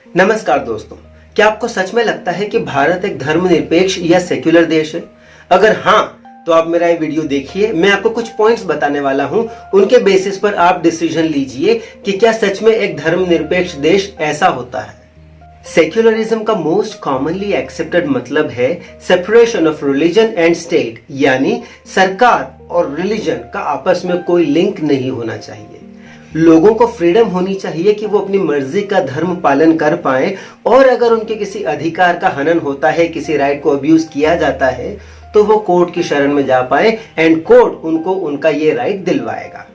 नमस्कार दोस्तों, क्या आपको सच में लगता है कि भारत एक धर्मनिरपेक्ष या सेक्युलर देश है? अगर हाँ, तो आप मेरा ये वीडियो देखिए। मैं आपको कुछ पॉइंट्स बताने वाला हूं, उनके बेसिस पर आप डिसीजन लीजिए कि क्या सच में एक धर्मनिरपेक्ष देश ऐसा होता है। सेक्युलरिज्म का मोस्ट कॉमनली एक्सेप्टेड मतलब है separation of religion and state, यानी सरकार और रिलीजन का आपस में कोई लिंक नहीं होना चाहिए। लोगों को फ्रीडम होनी चाहिए कि वो अपनी मर्जी का धर्म पालन कर पाएं, और अगर उनके किसी अधिकार का हनन होता है, किसी राइट को अब्यूज किया जाता है, तो वो कोर्ट की शरण में जा पाए एंड कोर्ट उनको उनका ये राइट दिलवाएगा।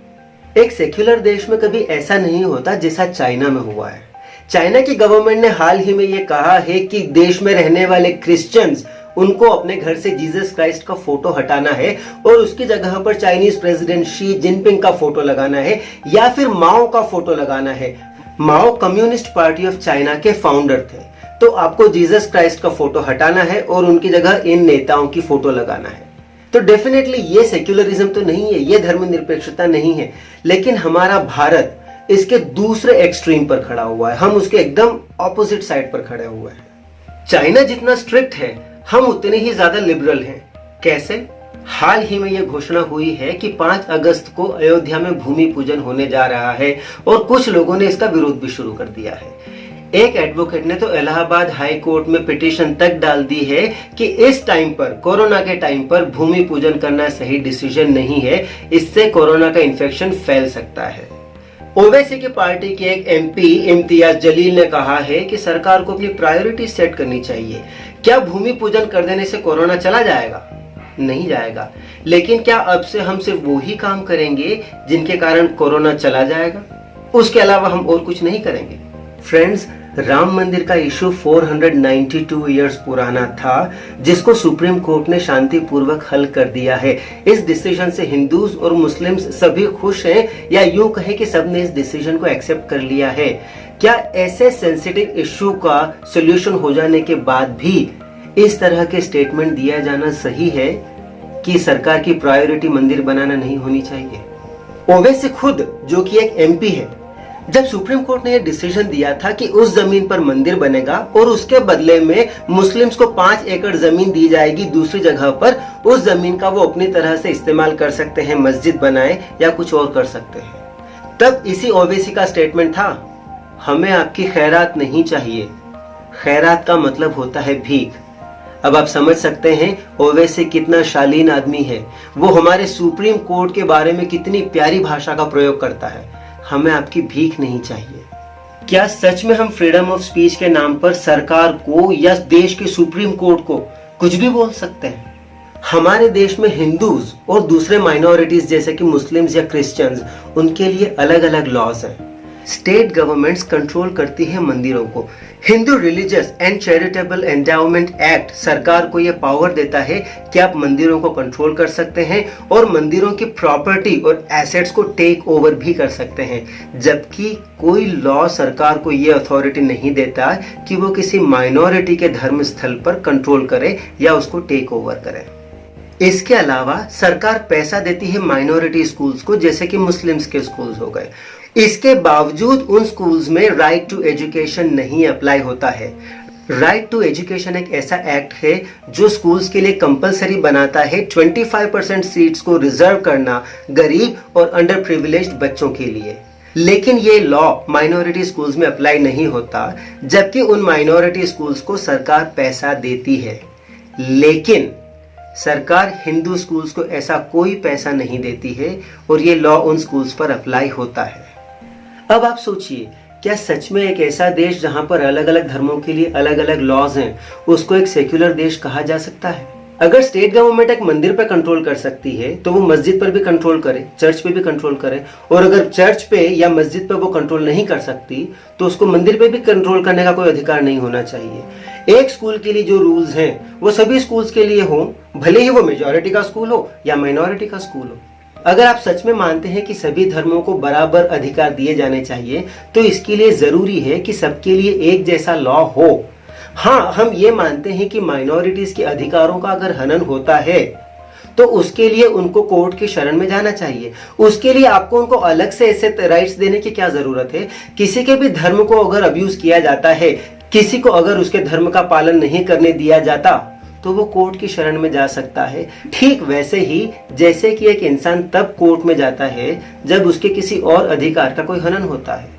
एक सेक्युलर देश में कभी ऐसा नहीं होता जैसा चाइना में हुआ है। चाइना की गवर्नमेंट ने हाल ही में ये कहा है कि देश में रहने वाले क्रिश्चियंस, उनको अपने घर से जीसस क्राइस्ट का फोटो हटाना है और उसकी जगह पर चाइनीज प्रेसिडेंट शी जिनपिंग का फोटो लगाना है या फिर माओ का फोटो लगाना है। माओ कम्युनिस्ट पार्टी ऑफ चाइना के फाउंडर थे, तो आपको जीसस क्राइस्ट का फोटो हटाना है और उनकी जगह इन नेताओं की फोटो लगाना है। तो डेफिनेटली ये सेक्युलरिज्म तो नहीं है, ये धर्मनिरपेक्षता नहीं है। लेकिन हमारा भारत इसके दूसरे एक्सट्रीम पर खड़ा हुआ है, हम उसके एकदम ऑपोजिट साइड पर खड़े हुए हैं। चाइना जितना स्ट्रिक्ट है, हम उतने ही ज्यादा लिबरल हैं। कैसे? हाल ही में यह घोषणा हुई है कि 5 अगस्त को अयोध्या में भूमि पूजन होने जा रहा है और कुछ लोगों ने इसका विरोध भी शुरू कर दिया है। एक एडवोकेट ने तो इलाहाबाद हाई कोर्ट में पिटीशन तक डाल दी है कि इस टाइम पर, कोरोना के टाइम पर भूमि पूजन करना सही डिसीजन नहीं है, इससे कोरोना का इन्फेक्शन फैल सकता है। ओवैसी की पार्टी के एक एमपी इम्तियाज जलील ने कहा है कि सरकार को अपनी प्रायोरिटी सेट करनी चाहिए। क्या भूमि पूजन कर देने से कोरोना चला जाएगा? नहीं जाएगा। लेकिन क्या अब से हम सिर्फ वो ही काम करेंगे जिनके कारण कोरोना चला जाएगा? उसके अलावा हम और कुछ नहीं करेंगे। फ्रेंड्स, राम मंदिर का इशू 492 इयर्स पुराना था, जिसको सुप्रीम कोर्ट ने शांतिपूर्वक हल कर दिया है। इस डिसीजन से हिंदूज और मुस्लिम्स सभी खुश हैं, या यूं कहें कि सबने इस डिसीजन को एक्सेप्ट कर लिया है। क्या ऐसे सेंसिटिव इशू का सॉल्यूशन हो जाने के बाद भी इस तरह के स्टेटमेंट दिया जाना सही है कि सरकार की प्रायोरिटी मंदिर बनाना नहीं होनी चाहिए? ओवैसी खुद, जो कि एक एमपी है, जब सुप्रीम कोर्ट ने यह डिसीजन दिया था कि उस जमीन पर मंदिर बनेगा और उसके बदले में मुस्लिम्स को 5 एकड़ जमीन दी जाएगी दूसरी जगह पर, उस जमीन का वो अपनी तरह से इस्तेमाल कर सकते हैं, मस्जिद बनाए या कुछ और कर सकते हैं। तब इसी ओवैसी का स्टेटमेंट था, हमें आपकी खैरात नहीं चाहिए। खैरात का मतलब होता है भीख। अब आप समझ सकते हैं ओवैसी कितना शालीन आदमी है। वो हमारे सुप्रीम कोर्ट के बारे में कितनी प्यारी भाषा का प्रयोग करता है। हमें आपकी भीख नहीं चाहिए। क्या सच में हम फ्रीडम ऑफ स्पीच के नाम पर सरकार को या देश के सुप्रीम कोर्ट को कुछ भी बोल सकते हैं? हमारे देश में हिंदूज और दूसरे माइनॉरिटीज जैसे कि मुस्लिम्स या क्रिश्चियंस, उनके लिए अलग अलग लॉज हैं। स्टेट गवर्नमेंट्स कंट्रोल करती है मंदिरों को। Hindu religious and charitable endowment act सरकार को यह पावर देता है कि आप मंदिरों को कंट्रोल कर सकते हैं और मंदिरों की प्रॉपर्टी और एसेट्स को टेक ओवर भी कर सकते हैं, जबकि कोई लॉ सरकार को यह अथॉरिटी नहीं देता कि वो किसी माइनॉरिटी के धर्म स्थल पर कंट्रोल करे या उसको टेक ओवर करे। इसके अलावा सरकार पैसा देती है माइनॉरिटी स्कूल्स को, जैसे कि मुस्लिम्स के स्कूल्स हो गए। इसके बावजूद उन स्कूल्स में राइट टू एजुकेशन नहीं अप्लाई होता है। राइट टू एजुकेशन एक ऐसा एक्ट है जो स्कूल्स के लिए कंपलसरी बनाता है 25% सीट्स को रिजर्व करना गरीब और अंडर प्रिविलेज्ड बच्चों के लिए। लेकिन ये लॉ माइनॉरिटी स्कूल्स में अप्लाई नहीं होता, जबकि उन माइनॉरिटी स्कूल्स को सरकार पैसा देती है। लेकिन सरकार हिंदू स्कूल्स को ऐसा कोई पैसा नहीं देती है और ये लॉ उन स्कूल्स पर अप्लाई होता है। अब आप सोचिए, क्या सच में एक ऐसा देश जहां पर अलग अलग धर्मों के लिए अलग अलग लॉज हैं, उसको एक सेक्युलर देश कहा जा सकता है? अगर स्टेट गवर्नमेंट एक मंदिर पर कंट्रोल कर सकती है, तो वो मस्जिद पर भी कंट्रोल करे, चर्च पे भी कंट्रोल करे। और अगर चर्च पे या मस्जिद पे वो कंट्रोल नहीं कर सकती, तो उसको मंदिर पे भी कंट्रोल करने का कोई अधिकार नहीं होना चाहिए। एक स्कूल के लिए जो रूल्स हैं वो सभी स्कूल्स के लिए हो, भले ही वो मेजॉरिटी का स्कूल हो या माइनॉरिटी का स्कूल हो। अगर आप सच में मानते हैं कि सभी धर्मों को बराबर अधिकार दिए जाने चाहिए, तो इसके लिए जरूरी है कि सबके लिए एक जैसा लॉ हो। हाँ, हम ये मानते हैं कि माइनॉरिटीज के अधिकारों का अगर हनन होता है तो उसके लिए उनको कोर्ट की शरण में जाना चाहिए। उसके लिए आपको उनको अलग से ऐसे राइट्स देने की क्या जरूरत है। किसी के भी धर्म को अगर अब्यूज किया जाता है, किसी को अगर उसके धर्म का पालन नहीं करने दिया जाता, तो वो कोर्ट की शरण में जा सकता है। ठीक वैसे ही जैसे कि एक इंसान तब कोर्ट में जाता है जब उसके किसी और अधिकार का कोई हनन होता है।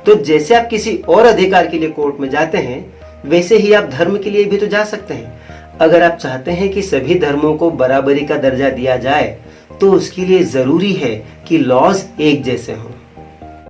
तो जैसे आप किसी और अधिकार के लिए कोर्ट में जाते हैं, वैसे ही आप धर्म के लिए भी तो जा सकते हैं। अगर आप चाहते हैं कि सभी धर्मों को बराबरी का दर्जा दिया जाए, तो उसके लिए जरूरी है कि लॉज एक जैसे हों।